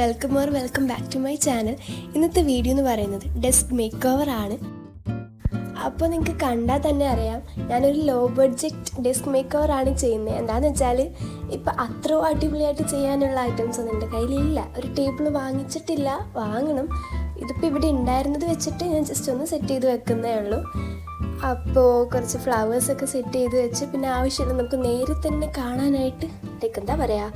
Welcome back to my channel. ഇന്നത്തെ video എന്ന് പറയുന്നത് ഡെസ്ക് മേക്ക് ഓവർ ആണ്. അപ്പോൾ നിങ്ങൾക്ക് കണ്ടാൽ തന്നെ അറിയാം ഞാനൊരു low budget desk makeover ആണ് ചെയ്യുന്നത്. എന്താണെന്ന് വെച്ചാൽ ഇപ്പം അത്ര അടിപൊളിയായിട്ട് ചെയ്യാനുള്ള ഐറ്റംസ് ഒന്നും എൻ്റെ കയ്യിലില്ല. ഒരു ടേബിൾ വാങ്ങിച്ചിട്ടില്ല, വാങ്ങണം. ഇതിപ്പോൾ ഇവിടെ ഉണ്ടായിരുന്നത് വെച്ചിട്ട് ഞാൻ ജസ്റ്റ് ഒന്ന് സെറ്റ് ചെയ്ത് വെക്കുന്നേ ഉള്ളൂ. അപ്പോൾ കുറച്ച് ഫ്ലവേഴ്സൊക്കെ സെറ്റ് ചെയ്ത് വെച്ച് പിന്നെ ആവശ്യമില്ല നമുക്ക് നേരെ തന്നെ കാണാനായിട്ട് എന്താ പറയുക,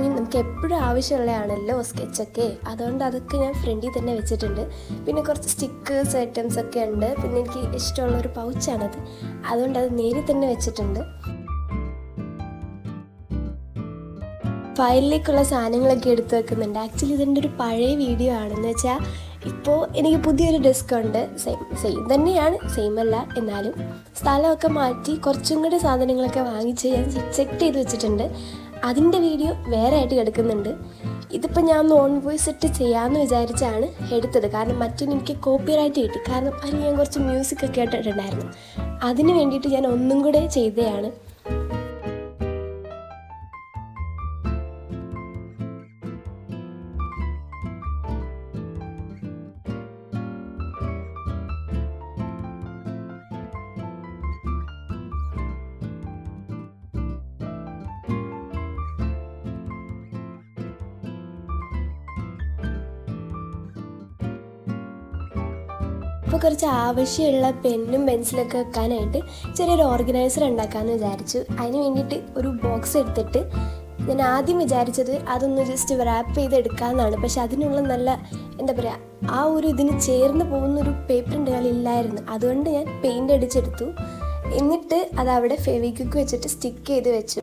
നമുക്ക് എപ്പോഴും ആവശ്യമുള്ളതാണല്ലോ സ്കെച്ചൊക്കെ. അതുകൊണ്ട് അതൊക്കെ ഞാൻ ഫ്രണ്ടിൽ തന്നെ വെച്ചിട്ടുണ്ട്. പിന്നെ കുറച്ച് സ്റ്റിക്കേഴ്സ് ഐറ്റംസ് ഒക്കെ ഉണ്ട്. പിന്നെ എനിക്ക് ഇഷ്ടമുള്ളൊരു പൗച്ചാണത്, അതുകൊണ്ട് അത് നേരെ തന്നെ വെച്ചിട്ടുണ്ട്. ഫയലിലേക്കുള്ള സാധനങ്ങളൊക്കെ എടുത്ത് വെക്കുന്നുണ്ട്. ആക്ച്വലി ഇതിൻ്റെ ഒരു പഴയ വീഡിയോ ആണെന്ന് വെച്ചാൽ ഇപ്പോൾ എനിക്ക് പുതിയൊരു ഡെസ്ക് ഉണ്ട്. സെയിം തന്നെയാണ്, സെയിം അല്ല എന്നാലും സ്ഥലമൊക്കെ മാറ്റി കുറച്ചും കൂടി സാധനങ്ങളൊക്കെ വാങ്ങിച്ച് ഞാൻ സെറ്റ് ചെയ്ത് വെച്ചിട്ടുണ്ട്. അതിൻ്റെ വീഡിയോ വേറെ ആയിട്ട് കിടക്കുന്നുണ്ട്. ഇതിപ്പോൾ ഞാൻ ഓൺ വോയിസ് ഇട്ട് ചെയ്യാമെന്ന് വിചാരിച്ചാണ് എടുത്തത്. കാരണം മറ്റൊന്ന് എനിക്ക് കോപ്പിറൈറ്റ് കിട്ടി. കാരണം അതിൽ ഞാൻ കുറച്ച് മ്യൂസിക്കൊക്കെ ഇട്ടിട്ടുണ്ടായിരുന്നു. അതിന് വേണ്ടിയിട്ട് ഞാൻ ഒന്നും കൂടെ ചെയ്തതാണ്. അപ്പോൾ കുറച്ച് ആവശ്യമുള്ള പെന്നും പെൻസിലൊക്കെ വെക്കാനായിട്ട് ചെറിയൊരു ഓർഗനൈസർ ഉണ്ടാക്കാമെന്ന് വിചാരിച്ചു. അതിന് വേണ്ടിയിട്ട് ഒരു ബോക്സ് എടുത്തിട്ട് ഞാൻ ആദ്യം വിചാരിച്ചത് അതൊന്ന് ജസ്റ്റ് റാപ്പ് ചെയ്തെടുക്കാമെന്നാണ്. പക്ഷെ അതിനുള്ള നല്ല എന്താ പറയുക, ആ ഒരു ഇതിന് ചേർന്ന് പോകുന്നൊരു പേപ്പർ എൻ്റെ കയ്യിലില്ലായിരുന്നു. അതുകൊണ്ട് ഞാൻ പെയിൻ്റ് അടിച്ചെടുത്തു. എന്നിട്ട് അതവിടെ ഫെവിക്വിക്ക് വെച്ചിട്ട് സ്റ്റിക്ക് ചെയ്ത് വെച്ചു.